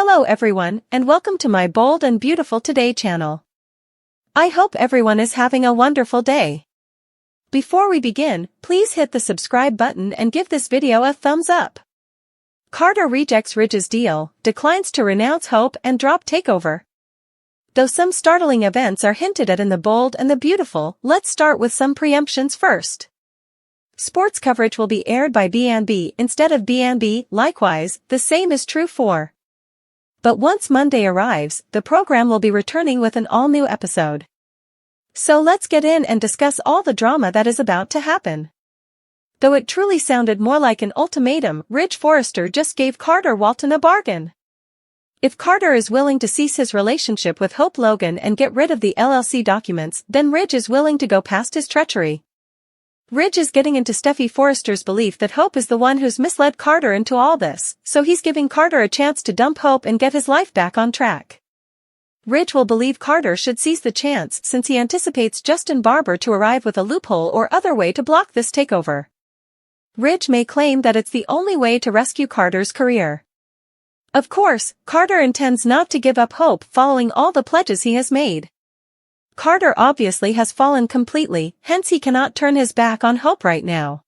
Hello everyone, and welcome to my Bold and Beautiful Today channel. I hope everyone is having a wonderful day. Before we begin, please hit the subscribe button and give this video a thumbs up. Carter rejects Ridge's deal, declines to renounce Hope and drop Takeover. Though some startling events are hinted at in the Bold and the Beautiful, let's start with some preemptions first. Sports coverage will be aired by B&B instead of B&B, likewise, the same is true for. But once Monday arrives, the program will be returning with an all-new episode. So let's get in and discuss all the drama that is about to happen. Though it truly sounded more like an ultimatum, Forrester just gave Carter Walton a bargain. If Carter is willing to cease his relationship with Hope Logan and get rid of the LLC documents, then Ridge is willing to go past his treachery. Ridge is getting into Steffy Forrester's belief that Hope is the one who's misled Carter into all this, so he's giving Carter a chance to dump Hope and get his life back on track. Ridge will believe Carter should seize the chance since he anticipates Justin Barber to arrive with a loophole or other way to block this takeover. Ridge may claim that it's the only way to rescue Carter's career. Of course, Carter intends not to give up Hope following all the pledges he has made. Carter obviously has fallen completely, hence he cannot turn his back on Hope right now.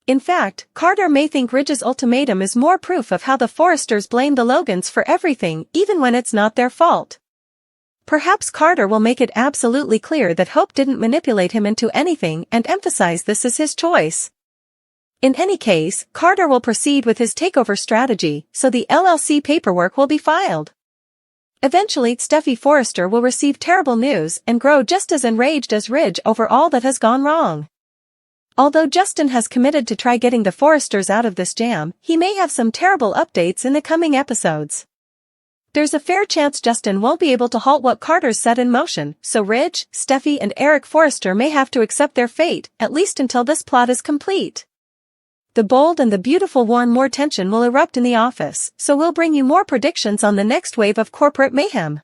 In fact, Carter may think Ridge's ultimatum is more proof of how the Forresters blame the Logans for everything even when it's not their fault. Perhaps Carter will make it absolutely clear that Hope didn't manipulate him into anything and emphasize this as his choice. In any case, Carter will proceed with his takeover strategy, so the LLC paperwork will be filed. Eventually, Steffy Forrester will receive terrible news and grow just as enraged as Ridge over all that has gone wrong. Although Justin has committed to try getting the Forresters out of this jam, he may have some terrible updates in the coming episodes. There's a fair chance Justin won't be able to halt what Carter's set in motion, so Ridge, Steffy and Eric Forrester may have to accept their fate, at least until this plot is complete. The Bold and the Beautiful warn more tension will erupt in the office, so we'll bring you more predictions on the next wave of corporate mayhem.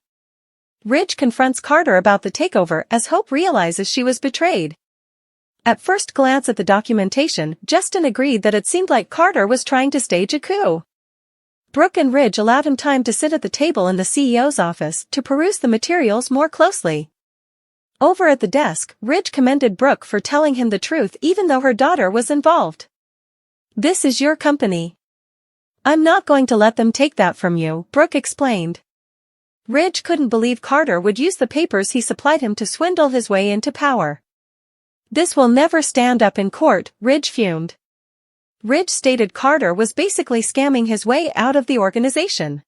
Ridge confronts Carter about the takeover as Hope realizes she was betrayed. At first glance at the documentation, Justin agreed that it seemed like Carter was trying to stage a coup. Brooke and Ridge allowed him time to sit at the table in the CEO's office to peruse the materials more closely. Over at the desk, Ridge commended Brooke for telling him the truth even though her daughter was involved. "This is your company. I'm not going to let them take that from you," Brooke explained. Ridge couldn't believe Carter would use the papers he supplied him to swindle his way into power. "This will never stand up in court," Ridge fumed. Ridge stated Carter was basically scamming his way out of the organization.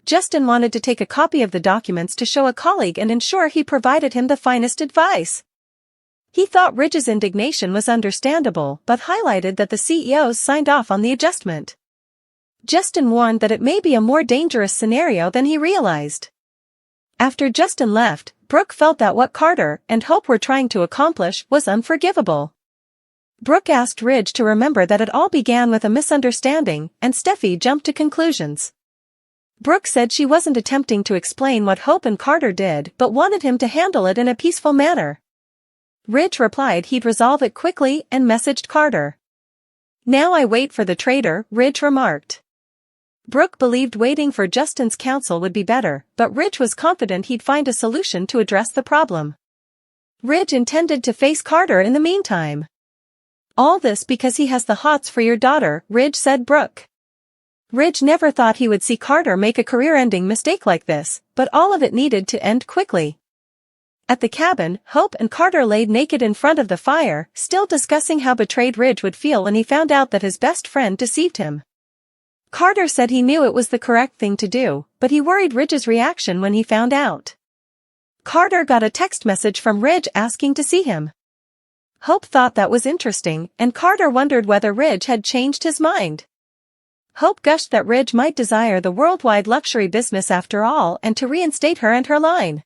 Justin wanted to take a copy of the documents to show a colleague and ensure he provided him the finest advice. He thought Ridge's indignation was understandable but highlighted that the CEOs signed off on the adjustment. Justin warned that it may be a more dangerous scenario than he realized. After Justin left, Brooke felt that what Carter and Hope were trying to accomplish was unforgivable. Brooke asked Ridge to remember that it all began with a misunderstanding, and Steffy jumped to conclusions. Brooke said she wasn't attempting to explain what Hope and Carter did but wanted him to handle it in a peaceful manner. Ridge replied he'd resolve it quickly and messaged Carter. "Now I wait for the traitor," Ridge remarked. Brooke believed waiting for Justin's counsel would be better, but Ridge was confident he'd find a solution to address the problem. Ridge intended to face Carter in the meantime. "All this because he has the hots for your daughter," Ridge said Brooke. Ridge never thought he would see Carter make a career-ending mistake like this, but all of it needed to end quickly. At the cabin, Hope and Carter laid naked in front of the fire, still discussing how betrayed Ridge would feel when he found out that his best friend deceived him. Carter said he knew it was the correct thing to do, but he worried Ridge's reaction when he found out. Carter got a text message from Ridge asking to see him. Hope thought that was interesting, and Carter wondered whether Ridge had changed his mind. Hope gushed that Ridge might desire the worldwide luxury business after all and to reinstate her and her line.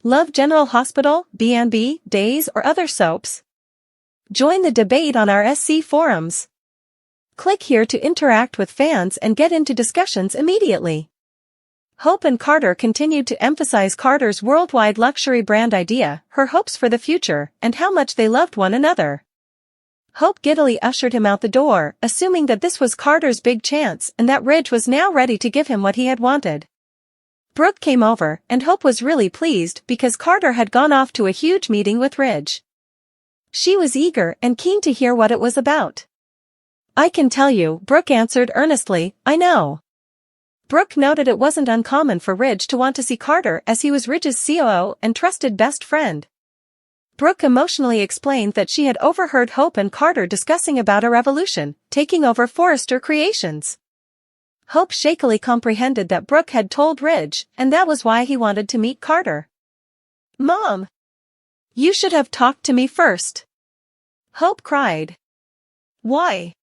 Love General Hospital, B&B, Days or other soaps? Join the debate on our SC forums. Click here to interact with fans and get into discussions immediately. Hope and Carter continued to emphasize Carter's worldwide luxury brand idea, her hopes for the future, and how much they loved one another. Hope giddily ushered him out the door, assuming that this was Carter's big chance and that Ridge was now ready to give him what he had wanted. Brooke came over, and Hope was really pleased because Carter had gone off to a huge meeting with Ridge. She was eager and keen to hear what it was about. "I can tell you," Brooke answered earnestly, "I know." Brooke noted it wasn't uncommon for Ridge to want to see Carter as he was Ridge's COO and trusted best friend. Brooke emotionally explained that she had overheard Hope and Carter discussing about a revolution, taking over Forrester Creations. Hope shakily comprehended that Brooke had told Ridge, and that was why he wanted to meet Carter. "Mom! You should have talked to me first!" Hope cried. "Why?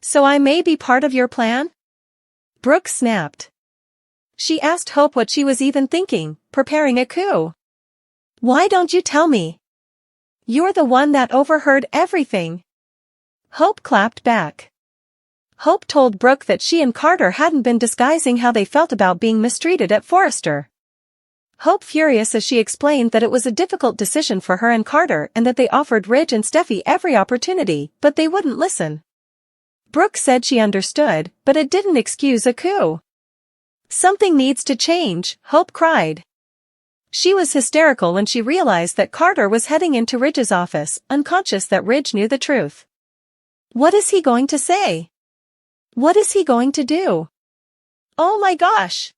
So I may be part of your plan?" Brooke snapped. She asked Hope what she was even thinking, preparing a coup. "Why don't you tell me? You're the one that overheard everything." Hope clapped back. Hope told Brooke that she and Carter hadn't been disguising how they felt about being mistreated at Forrester. Hope furious as she explained that it was a difficult decision for her and Carter and that they offered Ridge and Steffy every opportunity, but they wouldn't listen. Brooke said she understood, but it didn't excuse a coup. "Something needs to change," Hope cried. She was hysterical when she realized that Carter was heading into Ridge's office, unconscious that Ridge knew the truth. What is he going to say? What is he going to do? "Oh my gosh!"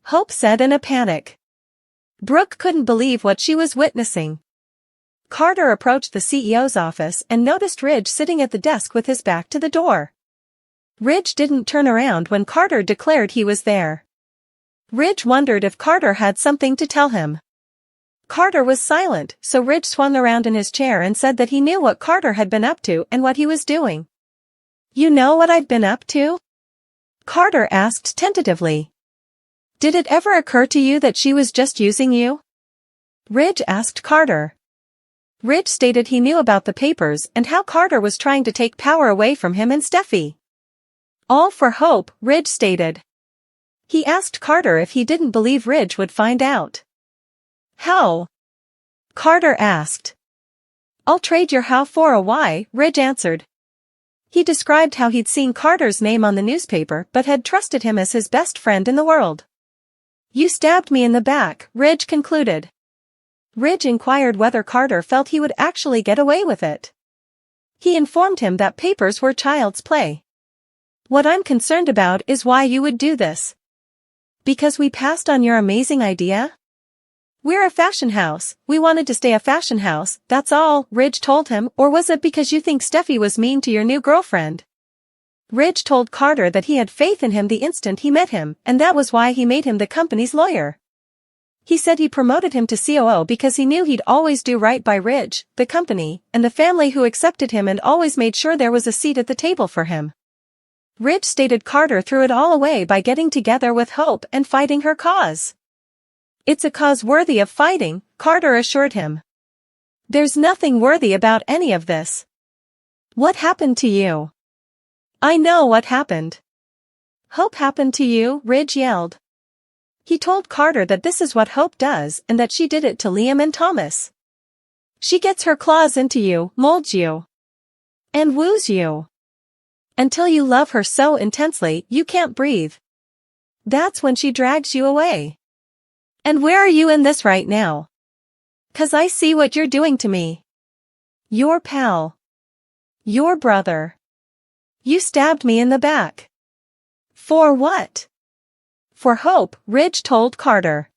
Hope said in a panic. Brooke couldn't believe what she was witnessing. Carter approached the CEO's office and noticed Ridge sitting at the desk with his back to the door. Ridge didn't turn around when Carter declared he was there. Ridge wondered if Carter had something to tell him. Carter was silent, so Ridge swung around in his chair and said that he knew what Carter had been up to and what he was doing. "You know what I've been up to?" Carter asked tentatively. "Did it ever occur to you that she was just using you?" Ridge asked Carter. Ridge stated he knew about the papers and how Carter was trying to take power away from him and Steffy. "All for Hope," Ridge stated. He asked Carter if he didn't believe Ridge would find out. "How?" Carter asked. "I'll trade your how for a why," Ridge answered. He described how he'd seen Carter's name on the newspaper but had trusted him as his best friend in the world. "You stabbed me in the back," Ridge concluded. Ridge inquired whether Carter felt he would actually get away with it. He informed him that papers were child's play. "What I'm concerned about is why you would do this." "Because we passed on your amazing idea? We're a fashion house, we wanted to stay a fashion house, that's all," Ridge told him. "Or was it because you think Steffy was mean to your new girlfriend?" Ridge told Carter that he had faith in him the instant he met him, and that was why he made him the company's lawyer. He said he promoted him to COO because he knew he'd always do right by Ridge, the company, and the family who accepted him and always made sure there was a seat at the table for him. Ridge stated Carter threw it all away by getting together with Hope and fighting her cause. "It's a cause worthy of fighting," Carter assured him. "There's nothing worthy about any of this." "What happened to you?" "I know what happened." "Hope happened to you," Ridge yelled. He told Carter that this is what Hope does and that she did it to Liam and Thomas. "She gets her claws into you, molds you, and woos you, until you love her so intensely you can't breathe. That's when she drags you away. And where are you in this right now? 'Cause I see what you're doing to me. Your pal. Your brother. You stabbed me in the back." "For what?" "For Hope," Ridge told Carter.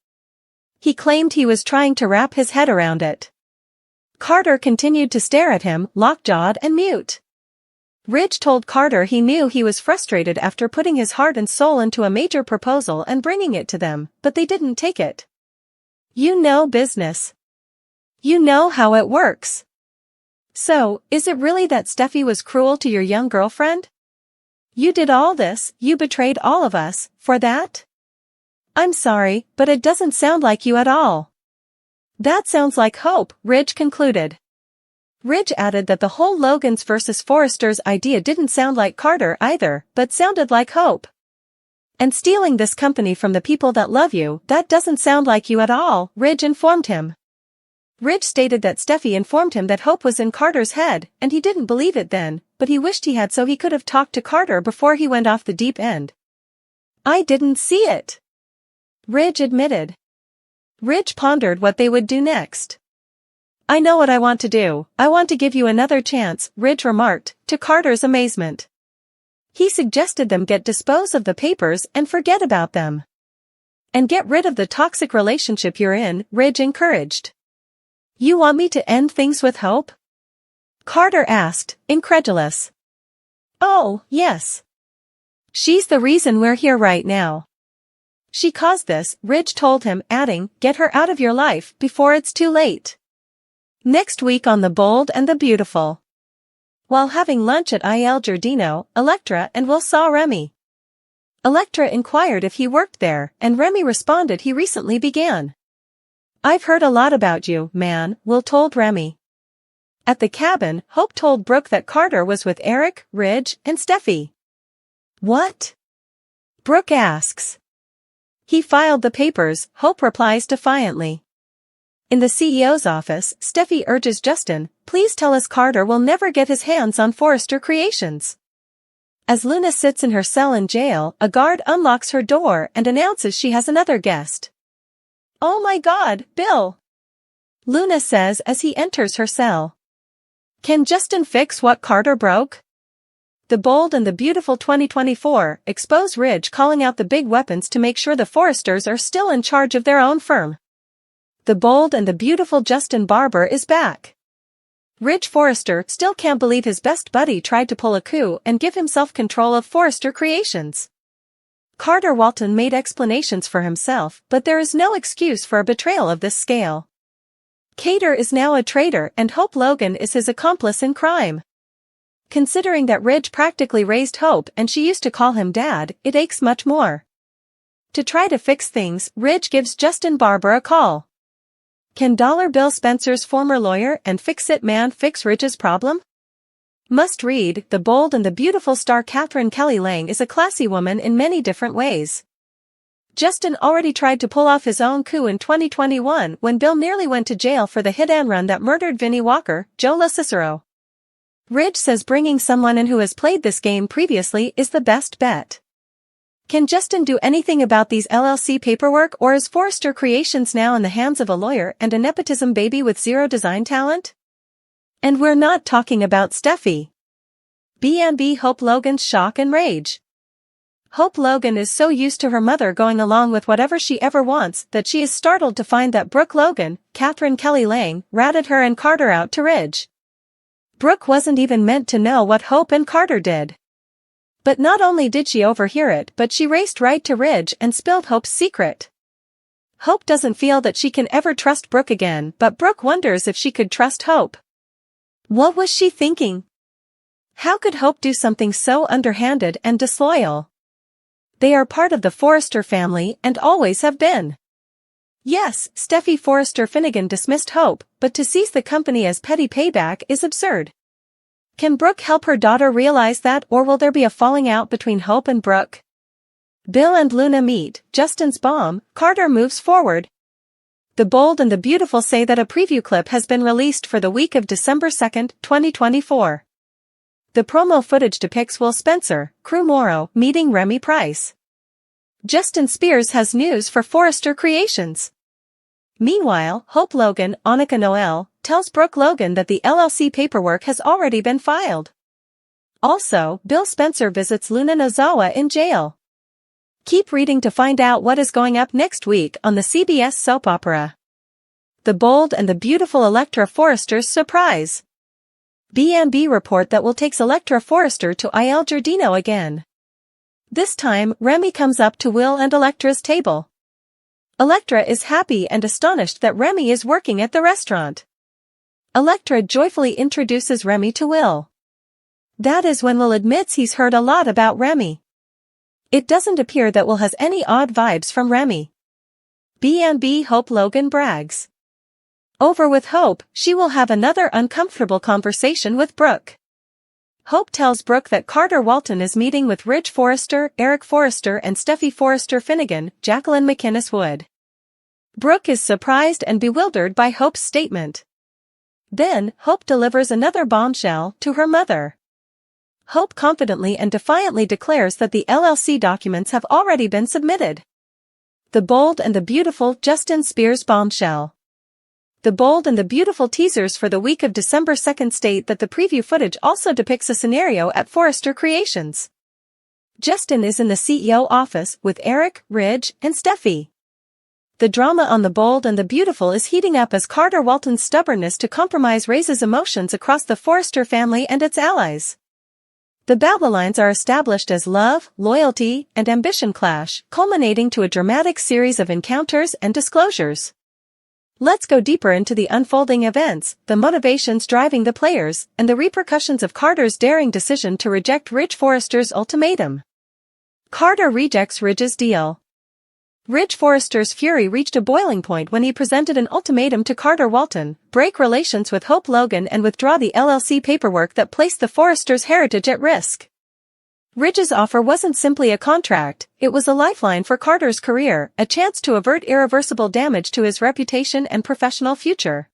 He claimed he was trying to wrap his head around it. Carter continued to stare at him, lockjawed and mute. Ridge told Carter he knew he was frustrated after putting his heart and soul into a major proposal and bringing it to them, but they didn't take it. "You know business. You know how it works. So, is it really that Steffy was cruel to your young girlfriend? You did all this, you betrayed all of us, for that? I'm sorry, but it doesn't sound like you at all." "That sounds like Hope," Ridge concluded. Ridge added that the whole Logan's versus Forrester's idea didn't sound like Carter either, but sounded like Hope. "And stealing this company from the people that love you, that doesn't sound like you at all," Ridge informed him. Ridge stated that Steffy informed him that Hope was in Carter's head, and he didn't believe it then, but he wished he had so he could have talked to Carter before he went off the deep end. I didn't see it, Ridge admitted. Ridge pondered what they would do next. I know what I want to do. I want to give you another chance, Ridge remarked, to Carter's amazement. He suggested them dispose of the papers and forget about them. And get rid of the toxic relationship you're in, Ridge encouraged. You want me to end things with Hope? Carter asked, incredulous. Oh, yes. She's the reason we're here right now. She caused this, Ridge told him, adding, get her out of your life before it's too late. Next week on The Bold and the Beautiful. While having lunch at Il Giardino, Elektra and Will saw Remy. Elektra inquired if he worked there, and Remy responded he recently began. I've heard a lot about you, man, Will told Remy. At the cabin, Hope told Brooke that Carter was with Eric, Ridge, and Steffy. What? Brooke asks. He filed the papers, Hope replies defiantly. In the CEO's office, Steffy urges Justin, please tell us Carter will never get his hands on Forrester Creations. As Luna sits in her cell in jail, a guard unlocks her door and announces she has another guest. Oh my God, Bill! Luna says as he enters her cell. Can Justin fix what Carter broke? The Bold and the Beautiful 2024 expose Ridge calling out the big weapons to make sure the Forresters are still in charge of their own firm. The Bold and the Beautiful Justin Barber is back. Ridge Forrester still can't believe his best buddy tried to pull a coup and give himself control of Forrester Creations. Carter Walton made explanations for himself, but there is no excuse for a betrayal of this scale. Cater is now a traitor and Hope Logan is his accomplice in crime. Considering that Ridge practically raised Hope and she used to call him Dad, it aches much more. To try to fix things, Ridge gives Justin Barber a call. Can Dollar Bill Spencer's former lawyer and fix-it man fix Ridge's problem? Must read, The Bold and the Beautiful star Catherine Kelly Lang is a classy woman in many different ways. Justin already tried to pull off his own coup in 2021 when Bill nearly went to jail for the hit-and-run that murdered Vinnie Walker, Joe LoCicero. Ridge says bringing someone in who has played this game previously is the best bet. Can Justin do anything about these LLC paperwork, or is Forrester Creations now in the hands of a lawyer and a nepotism baby with zero design talent? And we're not talking about Steffy. B&B Hope Logan's shock and rage. Hope Logan is so used to her mother going along with whatever she ever wants that she is startled to find that Brooke Logan, Catherine Kelly Lang, ratted her and Carter out to Ridge. Brooke wasn't even meant to know what Hope and Carter did. But not only did she overhear it, but she raced right to Ridge and spilled Hope's secret. Hope doesn't feel that she can ever trust Brooke again, but Brooke wonders if she could trust Hope. What was she thinking? How could Hope do something so underhanded and disloyal? They are part of the Forrester family and always have been. Yes, Steffy Forrester Finnegan dismissed Hope, but to seize the company as petty payback is absurd. Can Brooke help her daughter realize that, or will there be a falling out between Hope and Brooke? Bill and Luna meet, Justin's bomb, Carter moves forward. The Bold and the Beautiful say that a preview clip has been released for the week of December 2, 2024. The promo footage depicts Will Spencer, Crew Morrow, meeting Remy Price. Justin Spears has news for Forrester Creations. Meanwhile, Hope Logan, Annika Noel, tells Brooke Logan that the LLC paperwork has already been filed. Also, Bill Spencer visits Luna Nozawa in jail. Keep reading to find out what is going up next week on the CBS soap opera. The Bold and the Beautiful Elektra Forrester's surprise. B&B report that Will takes Elektra Forrester to Il Giardino again. This time, Remy comes up to Will and Elektra's table. Elektra is happy and astonished that Remy is working at the restaurant. Elektra joyfully introduces Remy to Will. That is when Will admits he's heard a lot about Remy. It doesn't appear that Will has any odd vibes from Remy. B&B Hope Logan brags. Over with Hope, she will have another uncomfortable conversation with Brooke. Hope tells Brooke that Carter Walton is meeting with Ridge Forrester, Eric Forrester and Steffy Forrester Finnegan, Jacqueline McInnes Wood. Brooke is surprised and bewildered by Hope's statement. Then, Hope delivers another bombshell to her mother. Hope confidently and defiantly declares that the LLC documents have already been submitted. The Bold and the Beautiful Justin Spears bombshell. The Bold and the Beautiful teasers for the week of December 2nd state that the preview footage also depicts a scenario at Forrester Creations. Justin is in the CEO office with Eric, Ridge, and Steffy. The drama on The Bold and the Beautiful is heating up as Carter Walton's stubbornness to compromise raises emotions across the Forrester family and its allies. The battle lines are established as love, loyalty, and ambition clash, culminating to a dramatic series of encounters and disclosures. Let's go deeper into the unfolding events, the motivations driving the players, and the repercussions of Carter's daring decision to reject Ridge Forrester's ultimatum. Carter rejects Ridge's deal. Ridge Forrester's fury reached a boiling point when he presented an ultimatum to Carter Walton: break relations with Hope Logan and withdraw the LLC paperwork that placed the Forresters' heritage at risk. Ridge's offer wasn't simply a contract, it was a lifeline for Carter's career, a chance to avert irreversible damage to his reputation and professional future.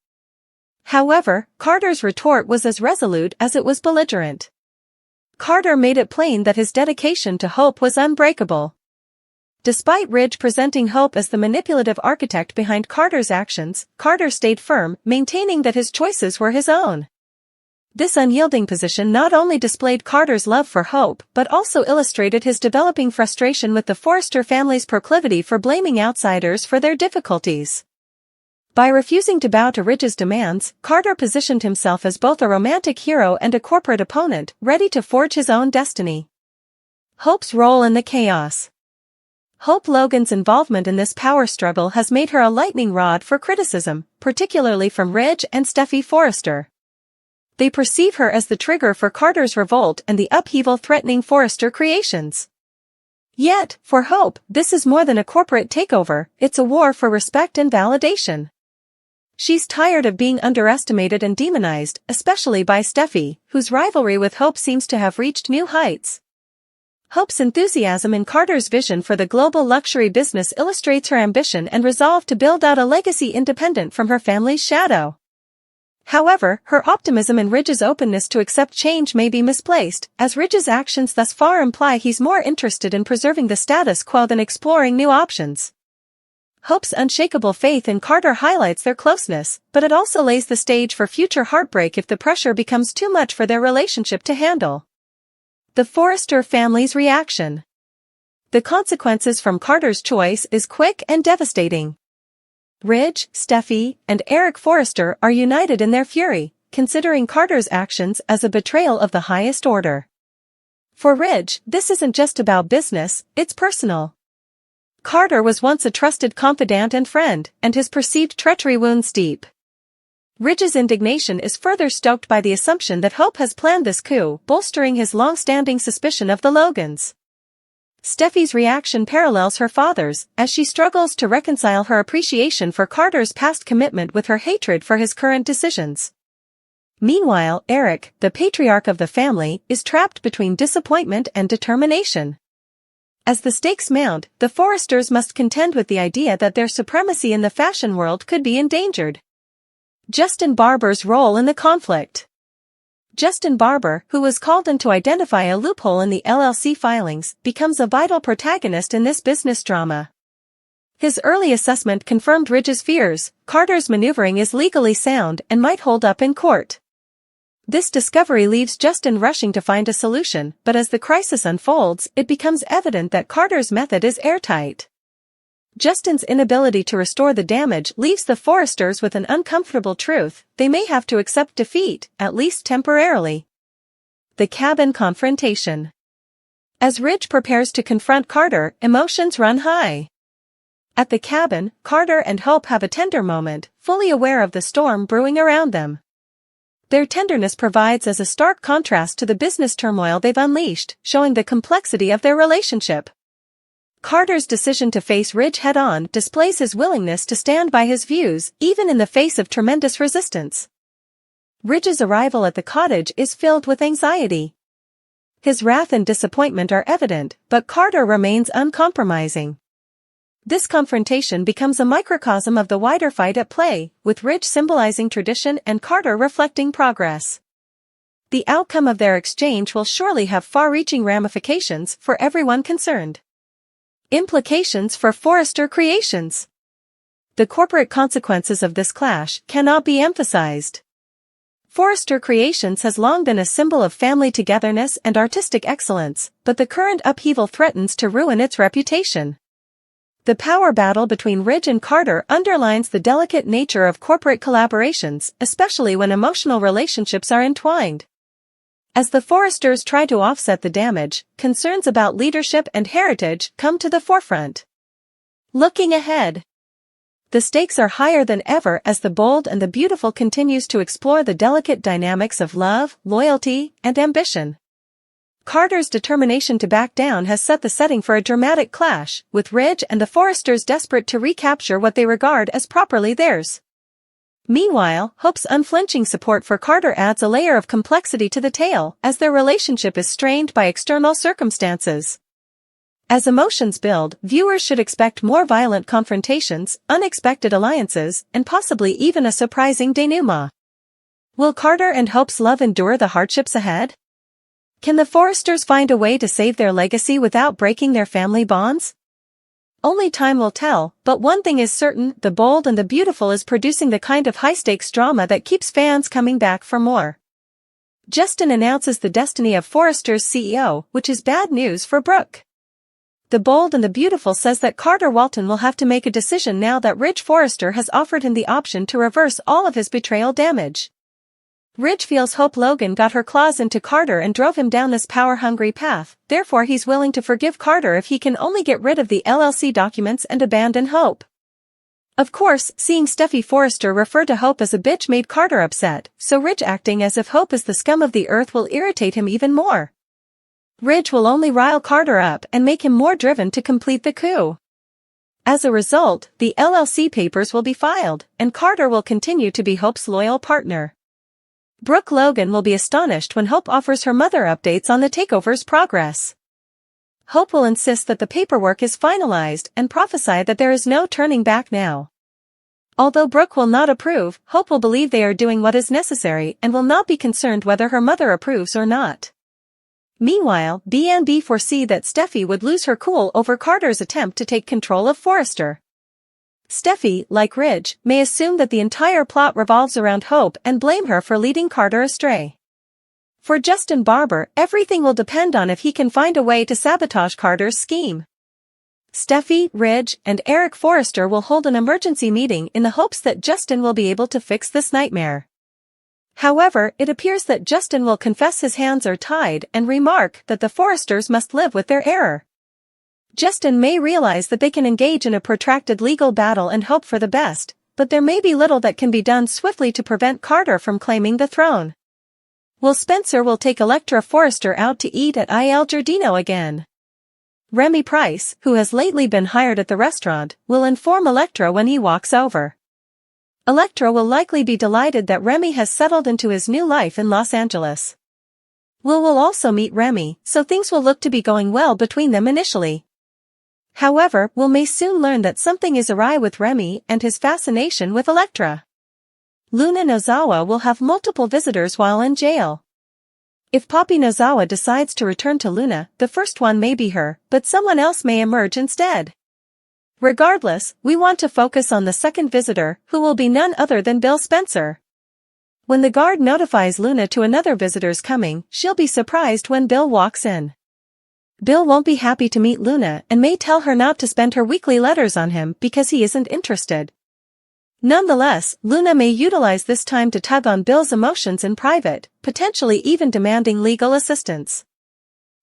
However, Carter's retort was as resolute as it was belligerent. Carter made it plain that his dedication to Hope was unbreakable. Despite Ridge presenting Hope as the manipulative architect behind Carter's actions, Carter stayed firm, maintaining that his choices were his own. This unyielding position not only displayed Carter's love for Hope but also illustrated his developing frustration with the Forrester family's proclivity for blaming outsiders for their difficulties. By refusing to bow to Ridge's demands, Carter positioned himself as both a romantic hero and a corporate opponent, ready to forge his own destiny. Hope's role in the chaos. Hope Logan's involvement in this power struggle has made her a lightning rod for criticism, particularly from Ridge and Steffy Forrester. They perceive her as the trigger for Carter's revolt and the upheaval threatening Forrester Creations. Yet, for Hope, this is more than a corporate takeover, it's a war for respect and validation. She's tired of being underestimated and demonized, especially by Steffy, whose rivalry with Hope seems to have reached new heights. Hope's enthusiasm in Carter's vision for the global luxury business illustrates her ambition and resolve to build out a legacy independent from her family's shadow. However, her optimism and Ridge's openness to accept change may be misplaced, as Ridge's actions thus far imply he's more interested in preserving the status quo than exploring new options. Hope's unshakable faith in Carter highlights their closeness, but it also lays the stage for future heartbreak if the pressure becomes too much for their relationship to handle. The Forrester family's reaction. The consequences from Carter's choice is quick and devastating. Ridge, Steffy, and Eric Forrester are united in their fury, considering Carter's actions as a betrayal of the highest order. For Ridge, this isn't just about business, it's personal. Carter was once a trusted confidant and friend, and his perceived treachery wounds deep. Ridge's indignation is further stoked by the assumption that Hope has planned this coup, bolstering his long-standing suspicion of the Logans. Steffy's reaction parallels her father's, as she struggles to reconcile her appreciation for Carter's past commitment with her hatred for his current decisions. Meanwhile, Eric, the patriarch of the family, is trapped between disappointment and determination. As the stakes mount, the Forresters must contend with the idea that their supremacy in the fashion world could be endangered. Justin Barber's role in the conflict. Justin Barber, who was called in to identify a loophole in the LLC filings, becomes a vital protagonist in this business drama. His early assessment confirmed Ridge's fears: Carter's maneuvering is legally sound and might hold up in court. This discovery leaves Justin rushing to find a solution, but as the crisis unfolds, it becomes evident that Carter's method is airtight. Justin's inability to restore the damage leaves the Forresters with an uncomfortable truth: they may have to accept defeat, at least temporarily. The cabin confrontation. As Ridge prepares to confront Carter, emotions run high. At the cabin, Carter and Hope have a tender moment, fully aware of the storm brewing around them. Their tenderness provides as a stark contrast to the business turmoil they've unleashed, showing the complexity of their relationship. Carter's decision to face Ridge head-on displays his willingness to stand by his views, even in the face of tremendous resistance. Ridge's arrival at the cottage is filled with anxiety. His wrath and disappointment are evident, but Carter remains uncompromising. This confrontation becomes a microcosm of the wider fight at play, with Ridge symbolizing tradition and Carter reflecting progress. The outcome of their exchange will surely have far-reaching ramifications for everyone concerned. Implications for Forrester creations. The corporate consequences of this clash cannot be emphasized. Forrester Creations has long been a symbol of family togetherness and artistic excellence, but the current upheaval threatens to ruin its reputation. The power battle between Ridge and Carter underlines the delicate nature of corporate collaborations, especially when emotional relationships are entwined. As the Forresters try to offset the damage, concerns about leadership and heritage come to the forefront. Looking ahead. The stakes are higher than ever as the Bold and the Beautiful continues to explore the delicate dynamics of love, loyalty, and ambition. Carter's determination to back down has set the setting for a dramatic clash, with Ridge and the Forresters desperate to recapture what they regard as properly theirs. Meanwhile, Hope's unflinching support for Carter adds a layer of complexity to the tale, as their relationship is strained by external circumstances. As emotions build, viewers should expect more violent confrontations, unexpected alliances, and possibly even a surprising denouement. Will Carter and Hope's love endure the hardships ahead? Can the Forresters find a way to save their legacy without breaking their family bonds? Only time will tell, but one thing is certain: The Bold and the Beautiful is producing the kind of high-stakes drama that keeps fans coming back for more. Justin announces the destiny of Forrester's CEO, which is bad news for Brooke. The Bold and the Beautiful says that Carter Walton will have to make a decision now that Ridge Forrester has offered him the option to reverse all of his betrayal damage. Ridge feels Hope Logan got her claws into Carter and drove him down this power-hungry path, therefore he's willing to forgive Carter if he can only get rid of the LLC documents and abandon Hope. Of course, seeing Steffy Forrester refer to Hope as a bitch made Carter upset, so Ridge acting as if Hope is the scum of the earth will irritate him even more. Ridge will only rile Carter up and make him more driven to complete the coup. As a result, the LLC papers will be filed, and Carter will continue to be Hope's loyal partner. Brooke Logan will be astonished when Hope offers her mother updates on the takeover's progress. Hope will insist that the paperwork is finalized and prophesy that there is no turning back now. Although Brooke will not approve, Hope will believe they are doing what is necessary and will not be concerned whether her mother approves or not. Meanwhile, B&B foresee that Steffy would lose her cool over Carter's attempt to take control of Forrester. Steffy, like Ridge, may assume that the entire plot revolves around Hope and blame her for leading Carter astray. For Justin Barber, everything will depend on if he can find a way to sabotage Carter's scheme. Steffy, Ridge, and Eric Forrester will hold an emergency meeting in the hopes that Justin will be able to fix this nightmare. However, it appears that Justin will confess his hands are tied and remark that the Forresters must live with their error. Justin may realize that they can engage in a protracted legal battle and hope for the best, but there may be little that can be done swiftly to prevent Carter from claiming the throne. Will Spencer take Electra Forrester out to eat at Il Giardino again? Remy Price, who has lately been hired at the restaurant, will inform Electra when he walks over. Electra will likely be delighted that Remy has settled into his new life in Los Angeles. Will also meet Remy, so things will look to be going well between them initially. However, Will may soon learn that something is awry with Remy and his fascination with Electra. Luna Nozawa will have multiple visitors while in jail. If Poppy Nozawa decides to return to Luna, the first one may be her, but someone else may emerge instead. Regardless, we want to focus on the second visitor, who will be none other than Bill Spencer. When the guard notifies Luna to another visitor's coming, she'll be surprised when Bill walks in. Bill won't be happy to meet Luna and may tell her not to spend her weekly letters on him because he isn't interested. Nonetheless, Luna may utilize this time to tug on Bill's emotions in private, potentially even demanding legal assistance.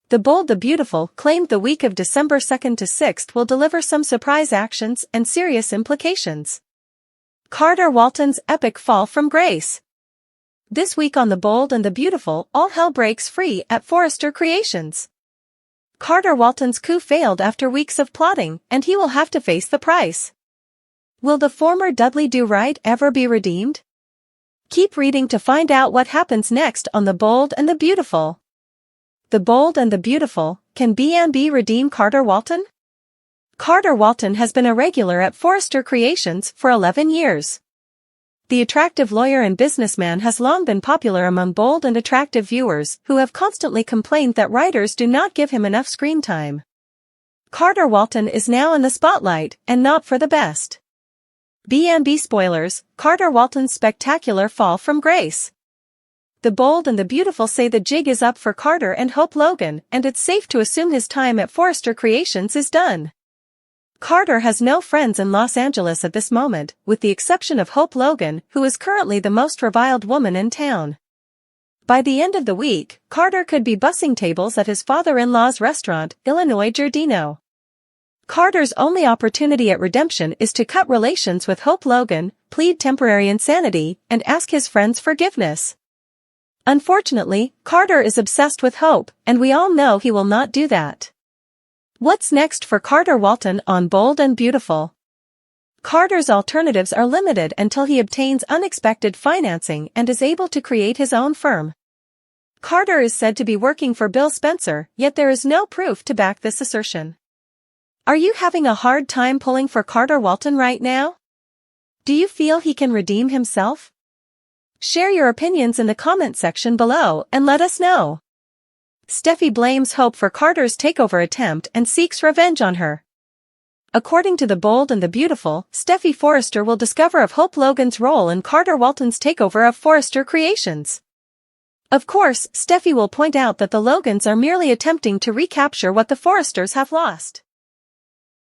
The Bold the Beautiful claimed the week of December 2nd to 6th will deliver some surprise actions and serious implications. Carter Walton's epic fall from grace. This week on The Bold and the Beautiful, all hell breaks free at Forrester Creations. Carter Walton's coup failed after weeks of plotting, and he will have to face the price. Will the former Dudley Do-Right ever be redeemed? Keep reading to find out what happens next on The Bold and the Beautiful. The Bold and the Beautiful, can B&B redeem Carter Walton? Carter Walton has been a regular at Forrester Creations for 11 years. The attractive lawyer and businessman has long been popular among bold and attractive viewers who have constantly complained that writers do not give him enough screen time. Carter Walton is now in the spotlight, and not for the best. B&B spoilers, Carter Walton's spectacular fall from grace. The Bold and the Beautiful say the jig is up for Carter and Hope Logan, and it's safe to assume his time at Forrester Creations is done. Carter has no friends in Los Angeles at this moment, with the exception of Hope Logan, who is currently the most reviled woman in town. By the end of the week, Carter could be bussing tables at his father-in-law's restaurant, Illinois Giardino. Carter's only opportunity at redemption is to cut relations with Hope Logan, plead temporary insanity, and ask his friends' forgiveness. Unfortunately, Carter is obsessed with Hope, and we all know he will not do that. What's next for Carter Walton on Bold and Beautiful? Carter's alternatives are limited until he obtains unexpected financing and is able to create his own firm. Carter is said to be working for Bill Spencer, yet there is no proof to back this assertion. Are you having a hard time pulling for Carter Walton right now? Do you feel he can redeem himself? Share your opinions in the comment section below and let us know. Steffy blames Hope for Carter's takeover attempt and seeks revenge on her. According to The Bold and the Beautiful, Steffy Forrester will discover of Hope Logan's role in Carter Walton's takeover of Forrester Creations. Of course, Steffy will point out that the Logans are merely attempting to recapture what the Forresters have lost.